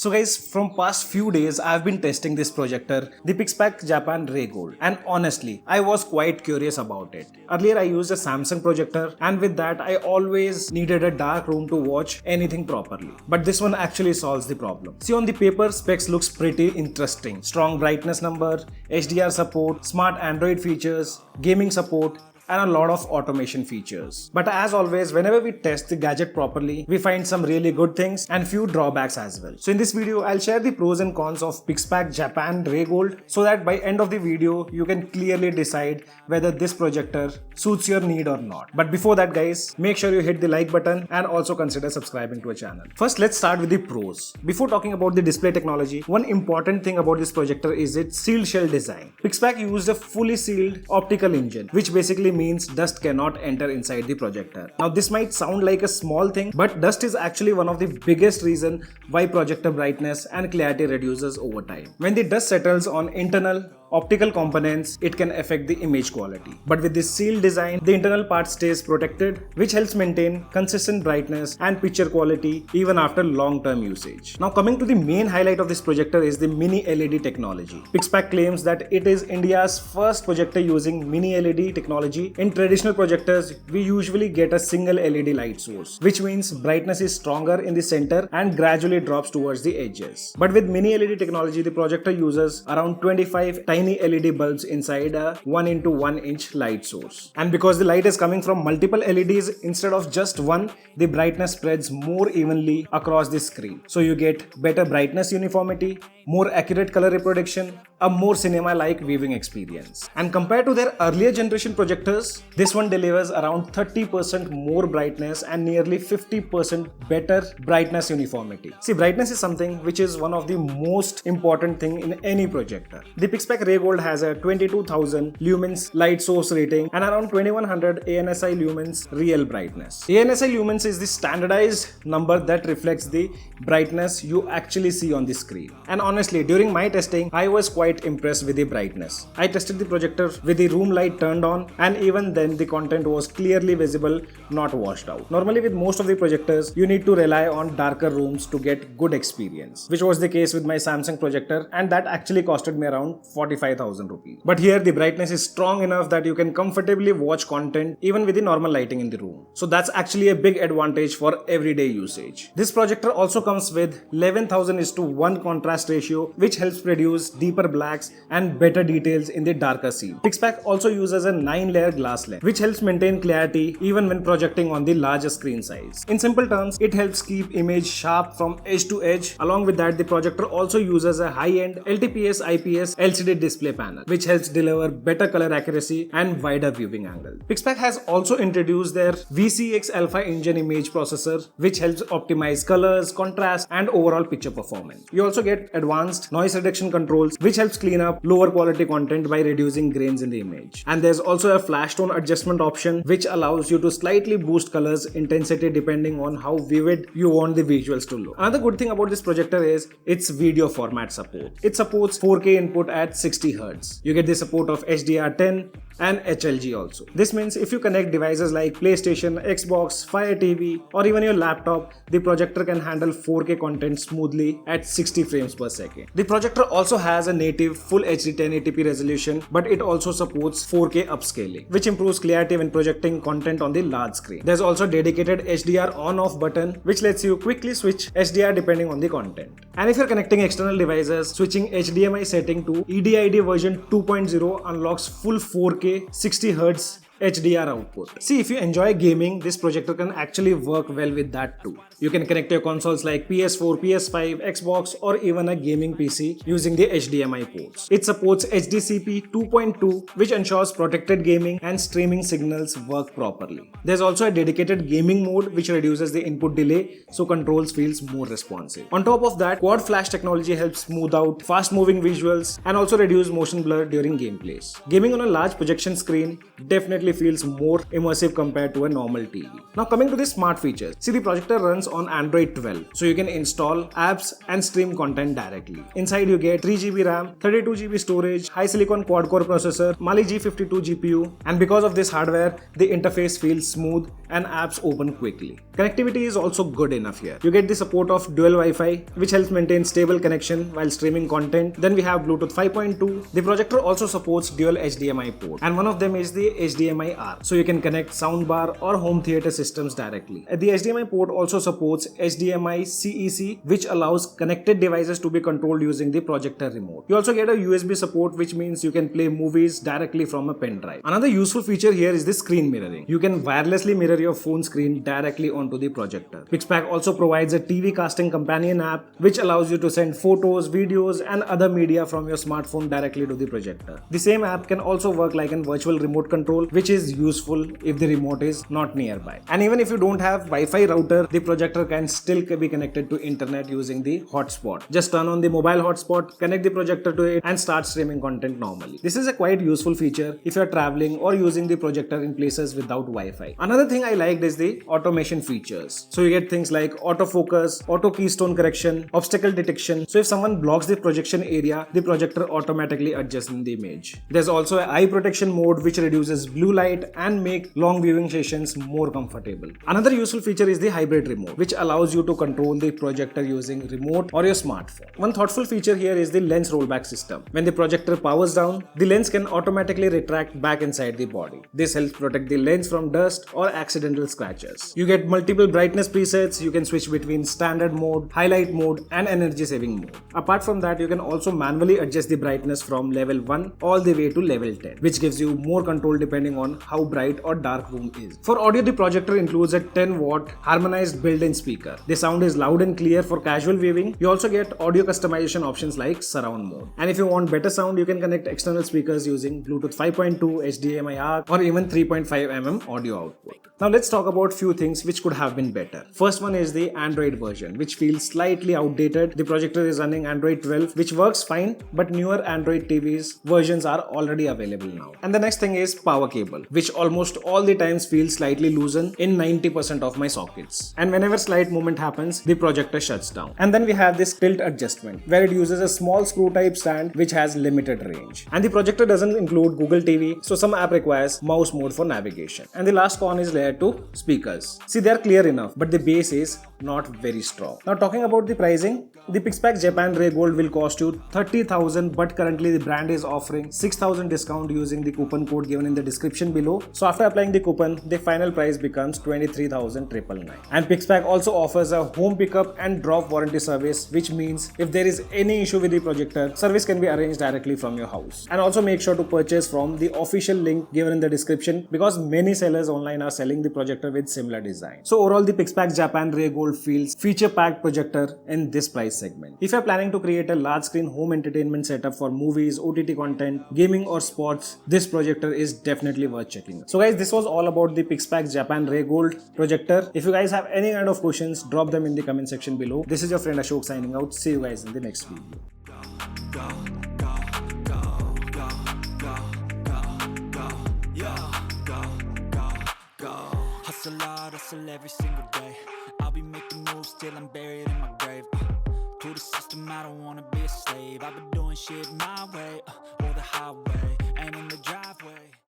So guys, from past few days I've been testing this projector, the PIXPAQ Ray Gold, and honestly, I was quite curious about it. Earlier I used a Samsung projector, and with that I always needed a dark room to watch anything properly. But this one actually solves the problem. See, on the paper, specs looks pretty interesting. Strong brightness number, HDR support, smart Android features, gaming support, and a lot of automation features. But as always, whenever we test the gadget properly, we find some really good things and few drawbacks as well. So in this video, I'll share the pros and cons of PIXPAQ Ray Gold so that by end of the video, you can clearly decide whether this projector suits your need or not. But before that guys, make sure you hit the like button and also consider subscribing to our channel. First, let's start with the pros. Before talking about the display technology, one important thing about this projector is its sealed shell design. PIXPAQ used a fully sealed optical engine, which basically means dust cannot enter inside the projector. Now this might sound like a small thing, but dust is actually one of the biggest reasons why projector brightness and clarity reduces over time. When the dust settles on internal optical components, it can affect the image quality. But with this sealed design, the internal part stays protected, which helps maintain consistent brightness and picture quality even after long-term usage. Now coming to the main highlight of this projector is the mini LED technology. PIXPAQ claims that it is India's first projector using mini LED technology. In traditional projectors, we usually get a single LED light source, which means brightness is stronger in the center and gradually drops towards the edges. But with mini LED technology, the projector uses around 25 tiny LED bulbs inside a 1x1 inch light source. And because the light is coming from multiple LEDs instead of just one, the brightness spreads more evenly across the screen. So you get better brightness uniformity, more accurate color reproduction, a more cinema-like viewing experience. And compared to their earlier generation projectors, this one delivers around 30% more brightness and nearly 50% better brightness uniformity. See, brightness is something which is one of the most important thing in any projector. The PIXPAQ Ray Gold has a 22,000 lumens light source rating and around 2100 ANSI lumens real brightness. ANSI lumens is the standardized number that reflects the brightness you actually see on the screen. And honestly, during my testing, I was quite impressed with the brightness. I tested the projector with the room light turned on, and even then the content was clearly visible, not washed out. Normally with most of the projectors, you need to rely on darker rooms to get good experience, which was the case with my Samsung projector, and that actually costed me around 45,000 rupees. But here the brightness is strong enough that you can comfortably watch content even with the normal lighting in the room. So that's actually a big advantage for everyday usage. This projector also comes with 11,000:1 contrast ratio, which helps produce deeper blacks and better details in the darker scene. PIXPAQ also uses a 9-layer glass lens, which helps maintain clarity even when projecting on the larger screen size. In simple terms, it helps keep image sharp from edge to edge. Along with that, the projector also uses a high-end LTPS IPS LCD display panel, which helps deliver better color accuracy and wider viewing angle. PIXPAQ has also introduced their VCX Alpha engine image processor, which helps optimize colors, contrast, and overall picture performance. You also get advanced noise reduction controls, which helps clean up lower quality content by reducing grains in the image. And there's also a flash tone adjustment option, which allows you to slightly boost colors intensity depending on how vivid you want the visuals to look. Another good thing about this projector is its video format support. It supports 4K input at 60 Hz. You get the support of HDR10 and HLG also. This means if you connect devices like PlayStation, Xbox, Fire TV, or even your laptop, the projector can handle 4K content smoothly at 60 frames per second. The projector also has a native Full HD 1080p resolution, but it also supports 4K upscaling, which improves clarity when projecting content on the large screen. There's also a dedicated HDR on-off button, which lets you quickly switch HDR depending on the content. And if you're connecting external devices, switching HDMI setting to EDID version 2.0 unlocks full 4K 60 Hz HDR output. See, if you enjoy gaming, this projector can actually work well with that too. You can connect your consoles like PS4, PS5, Xbox, or even a gaming PC using the HDMI ports. It supports HDCP 2.2, which ensures protected gaming and streaming signals work properly. There's also a dedicated gaming mode, which reduces the input delay, so controls feels more responsive. On top of that, quad flash technology helps smooth out fast-moving visuals and also reduce motion blur during gameplays. Gaming on a large projection screen definitely definitely feels more immersive compared to a normal TV. Now coming to the smart features. See, the projector runs on Android 12, so you can install apps and stream content directly. Inside you get 3GB RAM, 32GB storage, high silicon quad-core processor, Mali G52 GPU, and because of this hardware, the interface feels smooth and apps open quickly. Connectivity is also good enough here. You get the support of dual Wi-Fi, which helps maintain stable connection while streaming content. Then we have Bluetooth 5.2. The projector also supports dual HDMI port, and one of them is the HDMI-R, so you can connect soundbar or home theater systems directly. The HDMI port also supports HDMI CEC, which allows connected devices to be controlled using the projector remote. You also get a USB support, which means you can play movies directly from a pen drive. Another useful feature here is the screen mirroring. You can wirelessly mirror your phone screen directly onto the projector. PIXPAQ also provides a TV casting companion app, which allows you to send photos, videos, and other media from your smartphone directly to the projector. The same app can also work like a virtual remote control, which is useful if the remote is not nearby. And even if you don't have Wi-Fi router, the projector can still be connected to internet using the hotspot. Just turn on the mobile hotspot, connect the projector to it, and start streaming content normally. This is a quite useful feature if you are traveling or using the projector in places without Wi-Fi. Another thing I liked is the automation features. So you get things like autofocus, auto keystone correction, obstacle detection. So if someone blocks the projection area, the projector automatically adjusts in the image. There's also an eye protection mode, which reduces blue light and make long viewing sessions more comfortable. Another useful feature is the hybrid remote, which allows you to control the projector using remote or your smartphone. One thoughtful feature here is the lens rollback system. When the projector powers down, the lens can automatically retract back inside the body. This helps protect the lens from dust or accidental scratches. You get multiple brightness presets. You can switch between standard mode, highlight mode, and energy saving mode. Apart from that, you can also manually adjust the brightness from level 1 all the way to level 10, which gives you more control depending on how bright or dark room is. For audio, the projector includes a 10-watt harmonized built-in speaker. The sound is loud and clear for casual viewing. You also get audio customization options like surround mode. And if you want better sound, you can connect external speakers using Bluetooth 5.2, HDMI-R, or even 3.5mm audio output. Now let's talk about few things which could have been better. First one is the Android version, which feels slightly outdated. The projector is running Android 12, which works fine, but newer Android TVs versions are already available now. And the next thing is power cable, which almost all the times feels slightly loosened in 90% of my sockets. And whenever slight movement happens, the projector shuts down. And then we have this tilt adjustment, where it uses a small screw type stand which has limited range. And the projector doesn't include Google TV, so some app requires mouse mode for navigation. And the last con is layer 2 speakers. See, they are clear enough, but the bass is not very strong. Now talking about the pricing, the PIXPAQ Japan Ray Gold will cost you 30,000, but currently the brand is offering 6,000 discount using the coupon code given in the description below. So after applying the coupon, the final price becomes 23,999. And PIXPAQ also offers a home pickup and drop warranty service, which means if there is any issue with the projector, service can be arranged directly from your house. And also make sure to purchase from the official link given in the description, because many sellers online are selling the projector with similar design. So overall, the PIXPAQ Japan Ray Gold feels feature-packed projector in this price segment. If you're planning to create a large screen home entertainment setup for movies, OTT content, gaming or sports, this projector is definitely worth checking. So guys, this was all about the PIXPAQ Japan Ray Gold projector. If you guys have any kind of questions, drop them in the comment section below. This is your friend Ashok signing out. See you guys in the next video. Hustle hard, hustle every single day. I'll be making moves till I'm buried in my grave. To the system, I don't wanna be a slave. I've been doing shit my way, or the highway, and in the driveway.